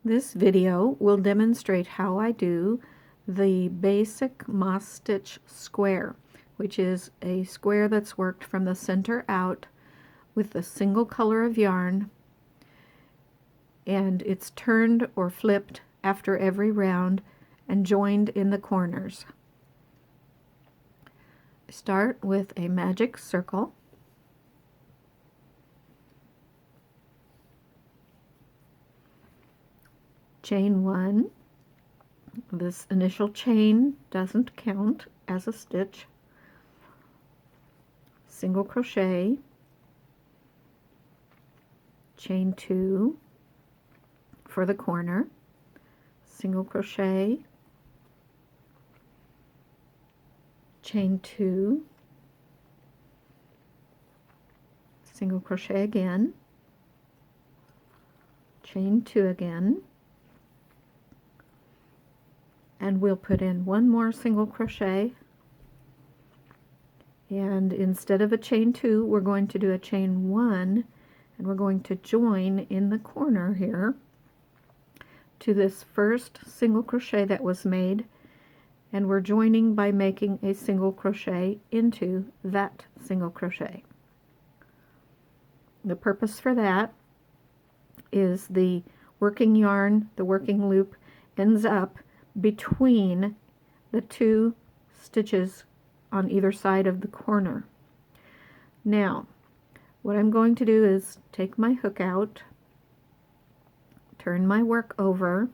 This video will demonstrate how I do the basic moss stitch square, which is a square that's worked from the center out with a single color of yarn, and it's turned or flipped after every round and joined in the corners. Start with a magic circle. Chain 1. This initial chain doesn't count as a stitch. Single crochet, chain 2 for the corner, single crochet, chain 2, single crochet again, chain 2 again, and we'll put in one more single crochet, and instead of a chain 2 we're going to do a chain 1, and we're going to join in the corner here to this first single crochet that was made, and we're joining by making a single crochet into that single crochet. The purpose for that is the working yarn, the working loop, ends up between the two stitches on either side of the corner. Now, what I'm going to do is take my hook out, turn my work over,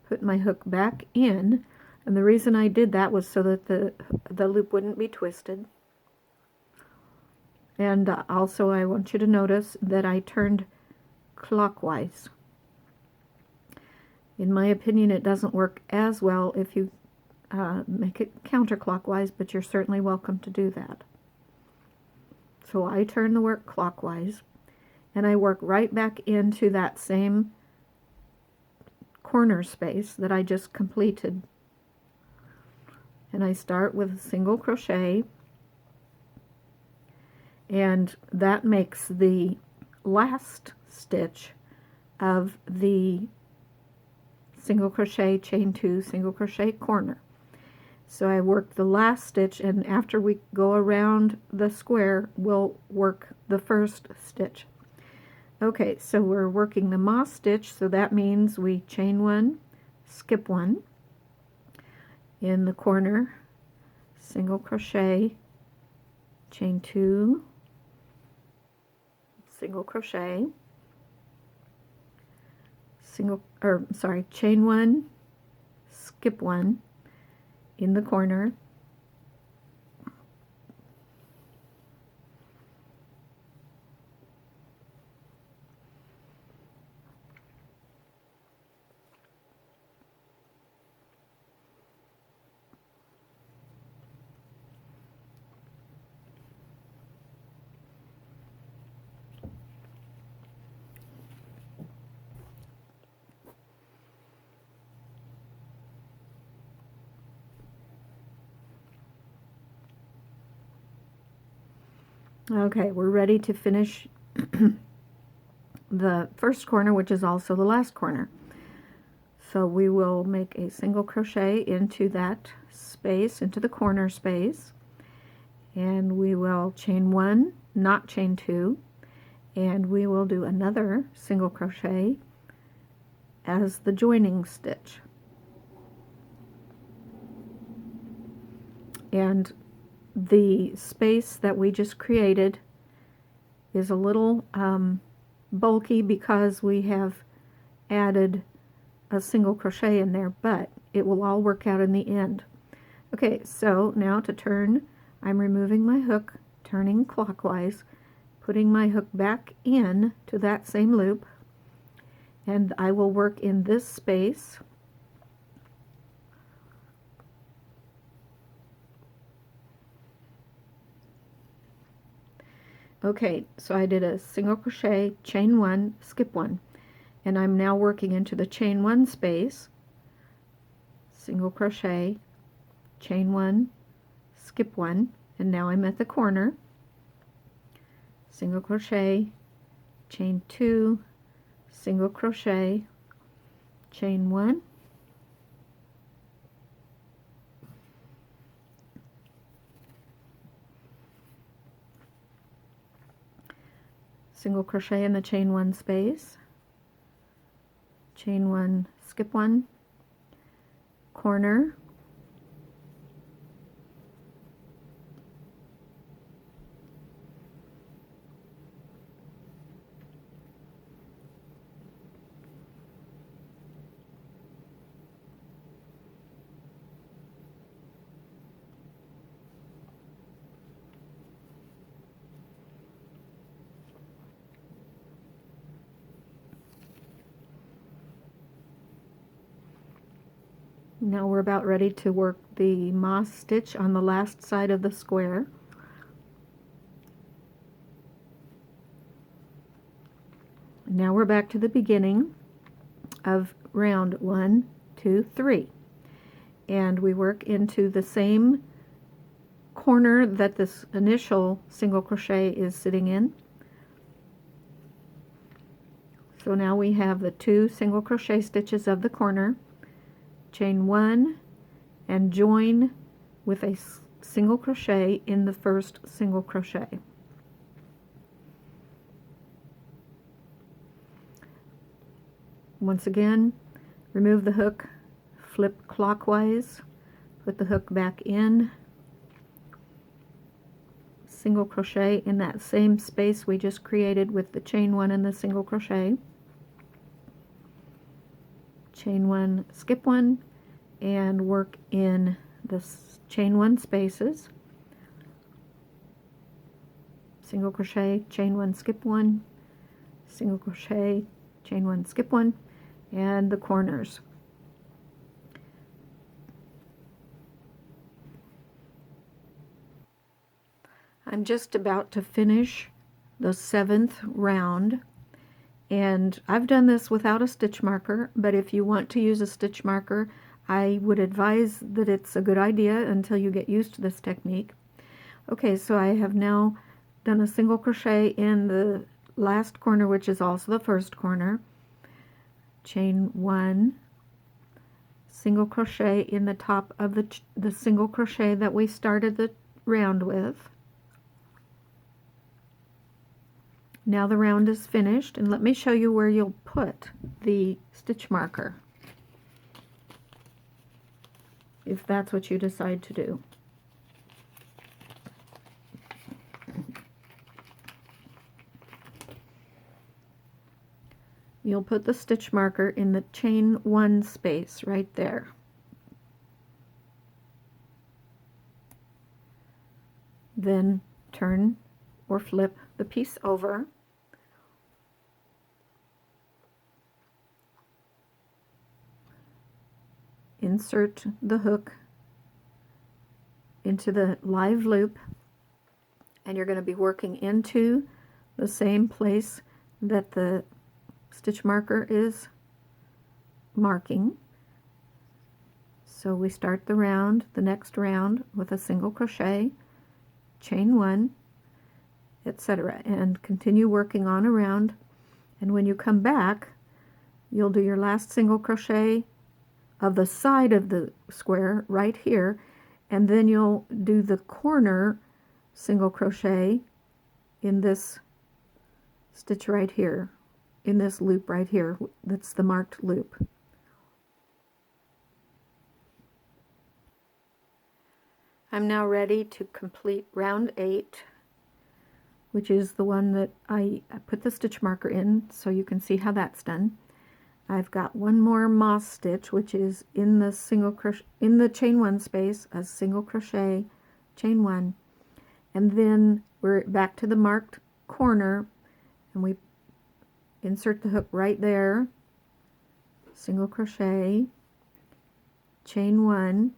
put my hook back in, and the reason I did that was so that the loop wouldn't be twisted. And also I want you to notice that I turned clockwise. In my opinion, it doesn't work as well if you make it counterclockwise, but you're certainly welcome to do that. So I turn the work clockwise, and I work right back into that same corner space that I just completed. And I start with a single crochet, and that makes the last stitch of the single crochet, chain 2, single crochet corner. So I work the last stitch, and after we go around the square we'll work the first stitch. Okay, so we're working the moss stitch, so that means we chain 1, skip 1 in the corner, single crochet, chain 2, single crochet, chain 1, skip 1 in the corner, okay, we're ready to finish the first corner, which is also the last corner. So we will make a single crochet into that space, into the corner space, and we will chain 1, not chain 2, and we will do another single crochet as the joining stitch. And the space that we just created is a little bulky because we have added a single crochet in there, but it will all work out in the end. Okay, so now to turn, I'm removing my hook, turning clockwise, putting my hook back in to that same loop, and I will work in this space. Okay, so I did a single crochet, chain 1, skip 1, and I'm now working into the chain 1 space, single crochet, chain 1, skip 1, and now I'm at the corner, single crochet, chain 2, single crochet, chain 1, single crochet in the chain 1 space, chain 1, skip 1, corner, now we're about ready to work the moss stitch on the last side of the square. Now we're back to the beginning of round 1, 2, 3, and we work into the same corner that this initial single crochet is sitting in. So now we have the 2 single crochet stitches of the corner, chain 1, and join with a single crochet in the first single crochet. Once again, remove the hook, flip clockwise, put the hook back in, single crochet in that same space we just created with the chain 1 and the single crochet, chain 1, skip 1, and work in the chain 1 spaces, single crochet, chain 1, skip 1, single crochet, chain 1, skip 1, and the corners. I'm just about to finish the 7th round, and I've done this without a stitch marker, but if you want to use a stitch marker, I would advise that it's a good idea until you get used to this technique. Okay, so I have now done a single crochet in the last corner, which is also the first corner, chain 1, single crochet in the top of the single crochet that we started the round with. Now the round is finished, and let me show you where you'll put the stitch marker, if that's what you decide to do. You'll put the stitch marker in the chain 1 space right there. Then turn or flip the piece over, insert the hook into the live loop, and you're going to be working into the same place that the stitch marker is marking. So we start the round, the next round, with a single crochet, chain 1, etc., and continue working on around, and when you come back, you'll do your last single crochet of the side of the square right here, and then you'll do the corner single crochet in this stitch right here, in this loop right here, that's the marked loop. I'm now ready to complete round 8, which is the one that I put the stitch marker in, so you can see how that's done. I've got one more moss stitch, which is in the single crochet in the chain 1 space, a single crochet, chain 1, and then we're back to the marked corner, and we insert the hook right there, single crochet, chain 1,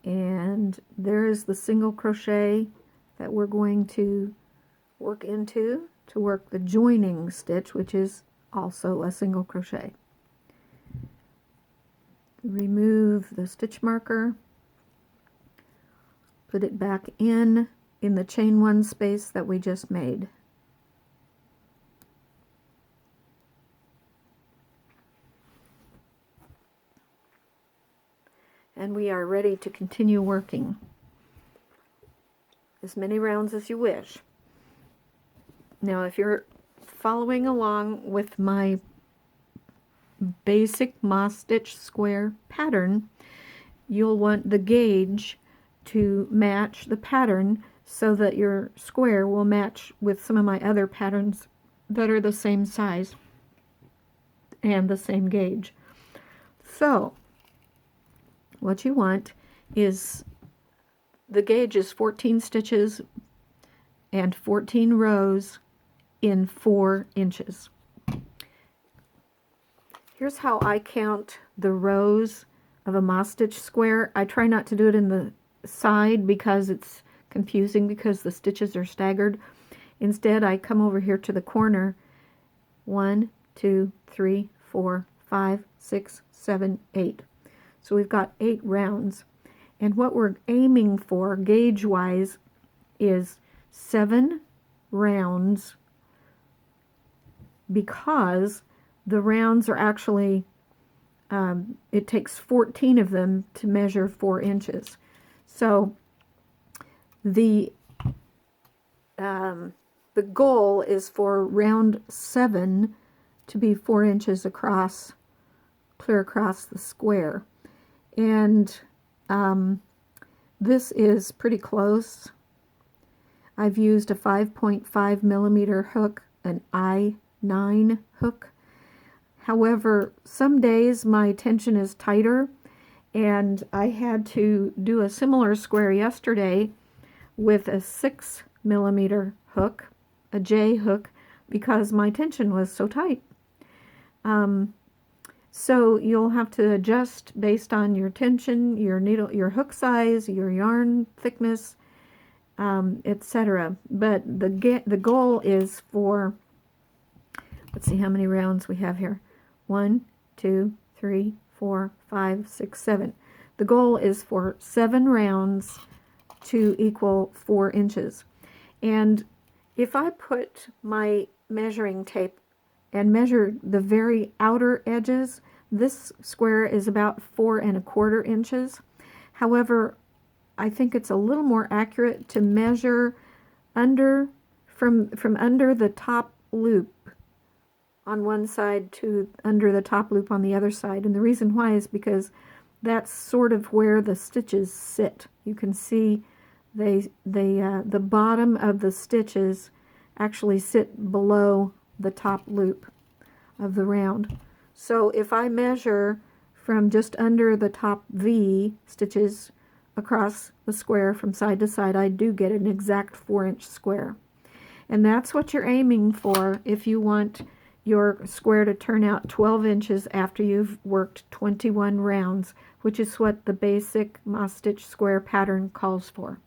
and there's the single crochet that we're going to work into to work the joining stitch, which is also a single crochet. Remove the stitch marker, put it back in the chain 1 space that we just made. and we are ready to continue working. As many rounds as you wish. Now, if you're following along with my basic moss stitch square pattern, you'll want the gauge to match the pattern so that your square will match with some of my other patterns that are the same size and the same gauge. So what you want is, the gauge is 14 stitches and 14 rows in 4 inches. Here's how I count the rows of a moss stitch square. I try not to do it in the side because it's confusing because the stitches are staggered. Instead, I come over here to the corner. 1, 2, 3, 4, 5, 6, 7, 8. So we've got 8 rounds. And what we're aiming for, gauge-wise, is 7 rounds, because the rounds are actually, it takes 14 of them to measure 4 inches. So the goal is for round 7 to be 4 inches across, clear across the square. And this is pretty close. I've used a 5.5 millimeter hook, an I-9 hook. However, some days my tension is tighter, and I had to do a similar square yesterday with a 6 millimeter hook, a J hook, because my tension was so tight. So you'll have to adjust based on your tension, your needle, your hook size, your yarn thickness, etc. But the goal is for, let's see how many rounds we have here. 1, 2, 3, 4, 5, 6, 7. The goal is for 7 rounds to equal 4 inches. And if I put my measuring tape and measure the very outer edges, this square is about 4 1/4 inches. However, I think it's a little more accurate to measure under, from under the top loop on one side to under the top loop on the other side. And the reason why is because that's sort of where the stitches sit. You can see the bottom of the stitches actually sit below the top loop of the round. So if I measure from just under the top V stitches across the square from side to side, I do get an exact 4-inch square. And that's what you're aiming for if you want your square to turn out 12 inches after you've worked 21 rounds, which is what the basic moss stitch square pattern calls for.